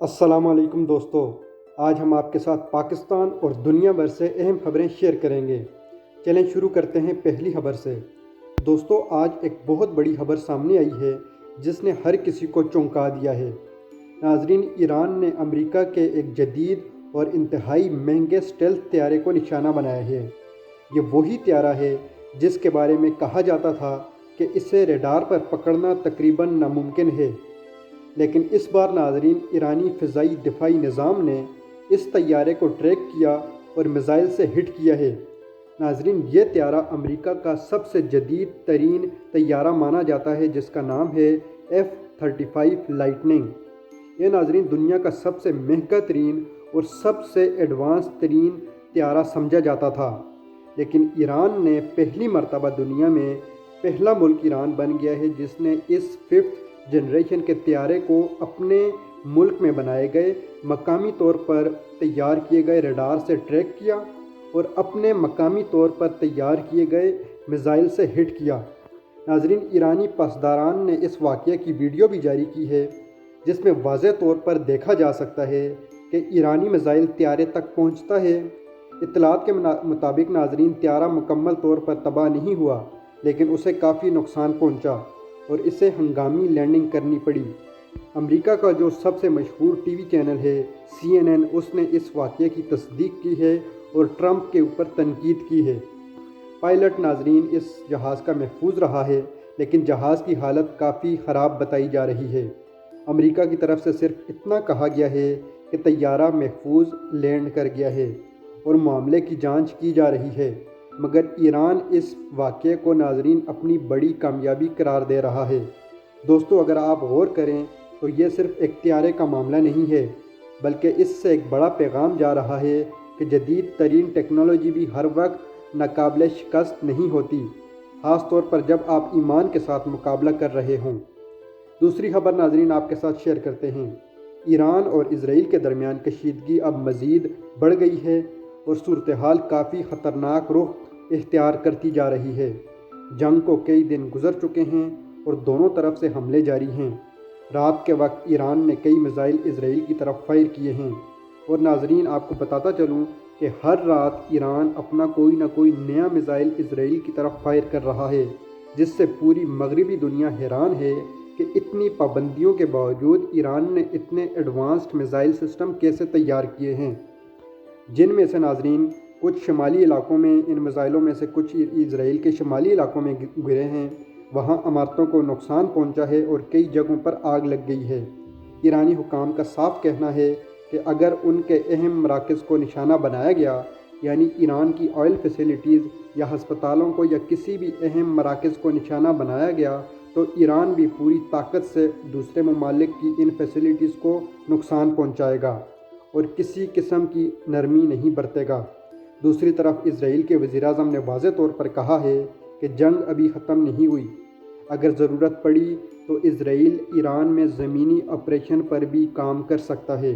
अस्सलाम वालेकुम दोस्तों। आज हम आपके साथ पाकिस्तान और दुनिया भर से अहम खबरें शेयर करेंगे। चलें शुरू करते हैं पहली खबर से। दोस्तों, आज एक बहुत बड़ी खबर सामने आई है जिसने हर किसी को चौंका दिया है। नाजरीन, ईरान ने अमेरिका के एक जदीद और इंतहाई महंगे स्टेल्थ तैयारे को निशाना बनाया है। ये वही तैयारा है जिसके बारे में कहा जाता था कि इसे रडार पर पकड़ना तकरीबन नामुमकिन है, लेकिन इस बार नाजरीन ईरानी फ़िज़ाई दिफाई निज़ाम ने इस तैयारे को ट्रैक किया और मिसाइल से हिट किया है। नाजरीन, ये तैयारा अमेरिका का सबसे जदीद तरीन तैयारा माना जाता है जिसका नाम है F-35 लाइटनिंग। ये नाजरीन दुनिया का सबसे महंगा तरीन और सबसे एडवांस तरीन तैयारा समझा जाता था, लेकिन ईरान ने पहली मर्तबा दुनिया में पहला मुल्क ईरान बन गया है जिसने इस 5th जनरेशन के तैयारे को अपने मुल्क में बनाए गए मकामी तौर पर तैयार किए गए रडार से ट्रैक किया और अपने मकामी तौर पर तैयार किए गए मिसाइल से हिट किया। नाजरीन, ईरानी पासदारान ने इस वाक़ये की वीडियो भी जारी की है जिसमें वाज़ेह तौर पर देखा जा सकता है कि ईरानी मिसाइल तैयारे तक पहुंचता है। इत्तलात के मुताबिक नाजरीन तैयारा मुकम्मल तौर पर तबाह नहीं हुआ, लेकिन उसे काफ़ी नुकसान पहुंचा और इसे हंगामी लैंडिंग करनी पड़ी। अमेरिका का जो सबसे मशहूर टीवी चैनल है CNN, उसने इस वाक़ये की तस्दीक की है और ट्रंप के ऊपर तनकीद की है। पायलट नाजरीन इस जहाज़ का महफूज रहा है, लेकिन जहाज़ की हालत काफ़ी ख़राब बताई जा रही है। अमेरिका की तरफ से सिर्फ इतना कहा गया है कि तैयारा महफूज लैंड कर गया है और मामले की जांच की जा रही है, मगर ईरान इस वाक़ये को नाजरीन अपनी बड़ी कामयाबी करार दे रहा है। दोस्तों, अगर आप गौर करें तो ये सिर्फ एक तैयारे का मामला नहीं है, बल्कि इससे एक बड़ा पैगाम जा रहा है कि जदीद तरीन टेक्नोलॉजी भी हर वक्त नाकाबिल शिकस्त नहीं होती, ख़ास तौर पर जब आप ईमान के साथ मुकाबला कर रहे हों। दूसरी खबर नाजरीन आपके साथ शेयर करते हैं। ईरान और इजराइल के दरमियान कशीदगी अब मज़ीद बढ़ गई है और सूरत हाल काफ़ी ख़तरनाक रुख इख्तियार करती जा रही है। जंग को कई दिन गुजर चुके हैं और दोनों तरफ से हमले जारी हैं। रात के वक्त ईरान ने कई मिसाइल इजराइल की तरफ फायर किए हैं और नाजरीन आपको बताता चलूँ कि हर रात ईरान अपना कोई ना कोई नया मिसाइल इजराइल की तरफ फायर कर रहा है, जिससे पूरी मगरबी दुनिया हैरान है कि इतनी पाबंदियों के बावजूद ईरान ने इतने एडवांस्ड मिसाइल सिस्टम कैसे तैयार किए हैं, जिनमें से नाजरीन कुछ शुमाली इलाकों में, इन मिसाइलों में से कुछ इजराइल के शुमाली इलाकों में गिरे हैं। वहाँ इमारतों को नुकसान पहुँचा है और कई जगहों पर आग लग गई है। ईरानी हुकाम का साफ कहना है कि अगर उनके अहम मराकज़ को निशाना बनाया गया, यानी ईरान की ऑयल फैसिलिटीज़ या हस्पतालों को या किसी भी अहम मराकज़ को निशाना बनाया गया, तो ईरान भी पूरी ताकत से दूसरे ममालिक की इन फैसिलिटीज़ को नुकसान पहुँचाएगा और किसी किस्म की नरमी नहीं बरतेगा। दूसरी तरफ इजराइल के वज़ीर-ए-आज़म ने वाज़ेह तौर पर कहा है कि जंग अभी ख़त्म नहीं हुई। अगर ज़रूरत पड़ी तो इजराइल ईरान में ज़मीनी ऑपरेशन पर भी काम कर सकता है।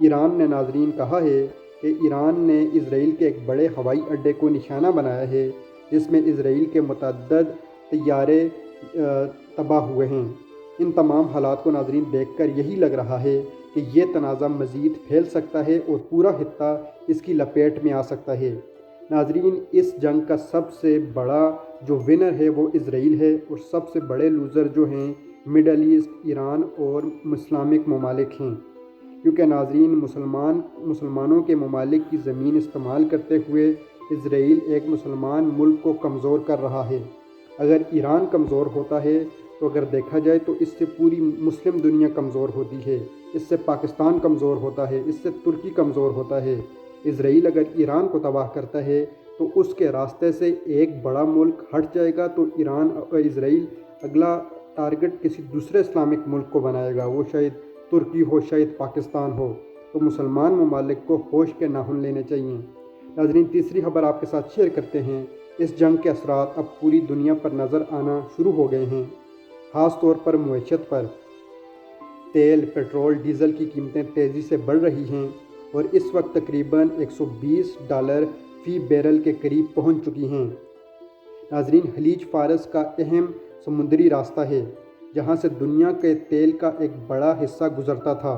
ईरान ने नाजरीन कहा है कि ईरान ने इजराइल के एक बड़े हवाई अड्डे को निशाना बनाया है जिसमें इजराइल के मुतअद्दिद तैयारे तबाह हुए हैं। इन तमाम हालात को नाजरीन देखकर यही लग रहा है कि ये तनाज़ा मज़ीद फैल सकता है और पूरा खित्ता इसकी लपेट में आ सकता है। नाजरीन, इस जंग का सबसे बड़ा जो विनर है वो इजराइल है और सबसे बड़े लूज़र जो हैं मिडल ईस्ट, ईरान और इस्लामिक ममालिक हैं, क्योंकि नाजरीन मुसलमानों के ममालिक की ज़मीन इस्तेमाल करते हुए इजराइल एक मुसलमान मुल्क को कमज़ोर कर रहा है। अगर ईरान कमज़ोर होता है तो अगर देखा जाए तो इससे पूरी मुस्लिम दुनिया कमज़ोर होती है, इससे पाकिस्तान कमज़ोर होता है, इससे तुर्की कमज़ोर होता है। इजराइल अगर ईरान को तबाह करता है तो उसके रास्ते से एक बड़ा मुल्क हट जाएगा, तो ईरान और इजराइल अगला टारगेट किसी दूसरे इस्लामिक मुल्क को बनाएगा, वो शायद तुर्की हो, शायद पाकिस्तान हो। तो मुसलमान ममालिक को होश के नाखून लेने चाहिए। नाज़रीन, तीसरी खबर आपके साथ शेयर करते हैं। इस जंग के असरात अब पूरी दुनिया पर नज़र आना शुरू हो गए हैं, ख़ास तौर पर मईशत पर। तेल, पेट्रोल, डीज़ल की कीमतें तेज़ी से बढ़ रही हैं और इस वक्त तकरीबन $120 फ़ी बैरल के करीब पहुंच चुकी हैं। नाजरीन, खलीज फ़ारस का अहम समुद्री रास्ता है जहां से दुनिया के तेल का एक बड़ा हिस्सा गुजरता था।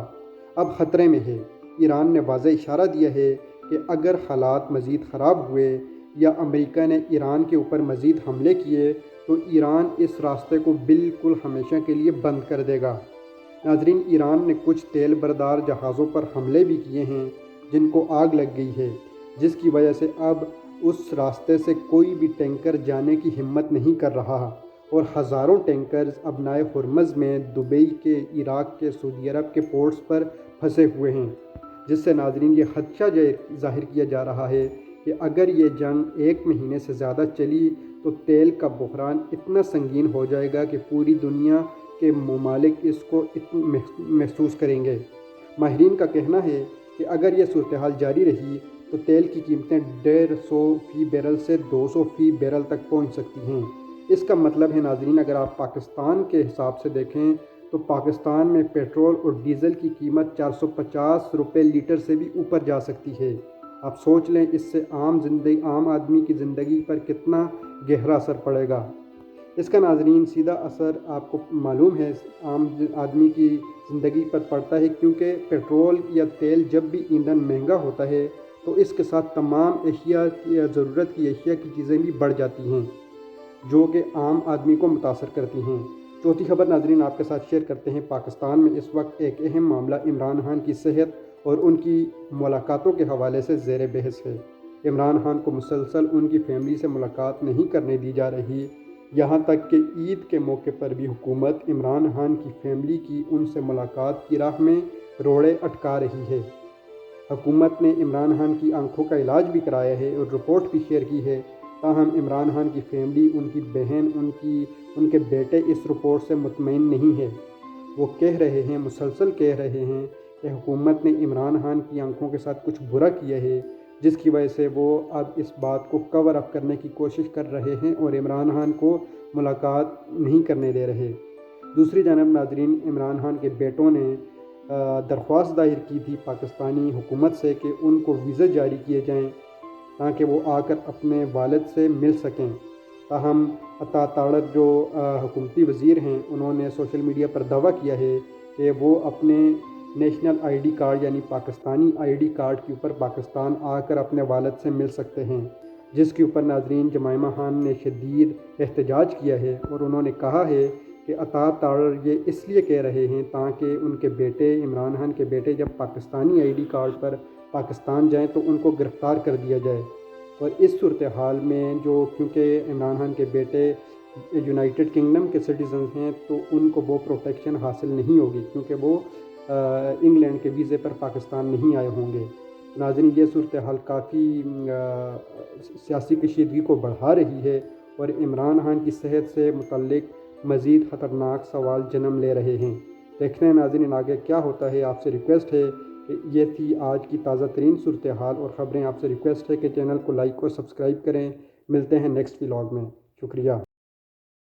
اب خطرے میں ہے۔ ایران نے واضح اشارہ دیا ہے کہ اگر حالات مزید خراب ہوئے یا امریکہ نے ایران کے اوپر مزید حملے کیے تو ایران اس راستے کو بالکل ہمیشہ کے لیے بند کر دے گا۔ ناظرین، ایران نے کچھ تیل بردار جہازوں پر حملے بھی کیے ہیں جن کو آگ لگ گئی ہے، جس کی وجہ سے اب اس راستے سے کوئی بھی ٹینکر جانے کی ہمت نہیں کر رہا، اور ہزاروں ٹینکرز اب نائے ہرمز میں دبئی کے، عراق کے، سعودی عرب کے پورٹس پر پھنسے ہوئے ہیں، جس سے ناظرین یہ خدشہ ظاہر کیا جا رہا ہے کہ اگر یہ جنگ 1 مہینے سے زیادہ چلی تو تیل کا بحران اتنا سنگین ہو جائے گا کہ پوری دنیا کے ممالک اس کو محسوس کریں گے۔ ماہرین کا کہنا ہے کہ اگر یہ صورتحال جاری رہی تو تیل کی قیمتیں 150 فی بیرل سے 200 فی بیرل تک پہنچ سکتی ہیں۔ اس کا مطلب ہے ناظرین، اگر آپ پاکستان کے حساب سے دیکھیں تو پاکستان میں پیٹرول اور ڈیزل کی قیمت 450 روپے لیٹر سے بھی اوپر جا سکتی ہے۔ آپ سوچ لیں اس سے عام آدمی کی زندگی پر کتنا گہرا اثر پڑے گا۔ اس کا ناظرین سیدھا اثر آپ کو معلوم ہے عام آدمی کی زندگی پر پڑتا ہے، کیونکہ پیٹرول یا تیل جب بھی ایندھن مہنگا ہوتا ہے تو اس کے ساتھ تمام اشیاء کی ضرورت کی اشیاء کی چیزیں بھی بڑھ جاتی ہیں، جو کہ عام آدمی کو متاثر کرتی ہیں۔ چوتھی خبر ناظرین آپ کے ساتھ شیئر کرتے ہیں۔ پاکستان میں اس وقت ایک اہم معاملہ عمران خان کی صحت اور ان کی ملاقاتوں کے حوالے سے زیر بحث ہے۔ عمران خان کو مسلسل ان کی فیملی سے ملاقات نہیں کرنے دی جا رہی، یہاں تک کہ عید کے موقع پر بھی حکومت عمران خان کی فیملی کی ان سے ملاقات کی راہ میں روڑے اٹکا رہی ہے۔ حکومت نے عمران خان کی آنکھوں کا علاج بھی کرایا ہے اور رپورٹ بھی شیئر کی ہے، تاہم عمران خان کی فیملی، ان کی بہن، ان کے بیٹے اس رپورٹ سے مطمئن نہیں ہے۔ وہ مسلسل کہہ رہے ہیں کہ حکومت نے عمران خان کی آنکھوں کے ساتھ کچھ برا کیا ہے، جس کی وجہ سے وہ اب اس بات کو کور اپ کرنے کی کوشش کر رہے ہیں اور عمران خان کو ملاقات نہیں کرنے دے رہے۔ دوسری جانب ناظرین، عمران خان کے بیٹوں نے درخواست دائر کی تھی پاکستانی حکومت سے کہ ان کو ویزے جاری کیے جائیں تاکہ وہ آ کر اپنے والد سے مل سکیں، تاہم عطا تاڑر جو حکومتی وزیر ہیں انہوں نے سوشل میڈیا پر دعویٰ کیا ہے کہ وہ اپنے نیشنل آئی ڈی کارڈ یعنی پاکستانی آئی ڈی کارڈ کے اوپر پاکستان آ کر اپنے والد سے مل سکتے ہیں، جس کے اوپر ناظرین جمائمہ خان نے شدید احتجاج کیا ہے اور انہوں نے کہا ہے کہ عطا تاڑر یہ اس لیے کہہ رہے ہیں تاکہ ان کے بیٹے، عمران خان کے بیٹے جب پاکستانی آئی ڈی کارڈ پر پاکستان جائیں تو ان کو گرفتار کر دیا جائے۔ اور اس صورتحال میں کیونکہ عمران خان کے بیٹے یونائٹڈ کنگڈم کے سٹیزنز ہیں تو ان کو وہ پروٹیکشن حاصل نہیں ہوگی، کیونکہ وہ انگلینڈ کے ویزے پر پاکستان نہیں آئے ہوں گے۔ ناظرین، یہ صورتحال کافی سیاسی کشیدگی کو بڑھا رہی ہے اور عمران خان کی صحت سے متعلق مزید خطرناک سوال جنم لے رہے ہیں۔ دیکھتے ہیں ناظرین آگے کیا ہوتا ہے۔ آپ سے ریکویسٹ ہے کہ یہ تھی آج کی تازہ ترین صورتحال اور خبریں۔ آپ سے ریکویسٹ ہے کہ چینل کو لائک اور سبسکرائب کریں۔ ملتے ہیں نیکسٹ ولاگ میں۔ شکریہ۔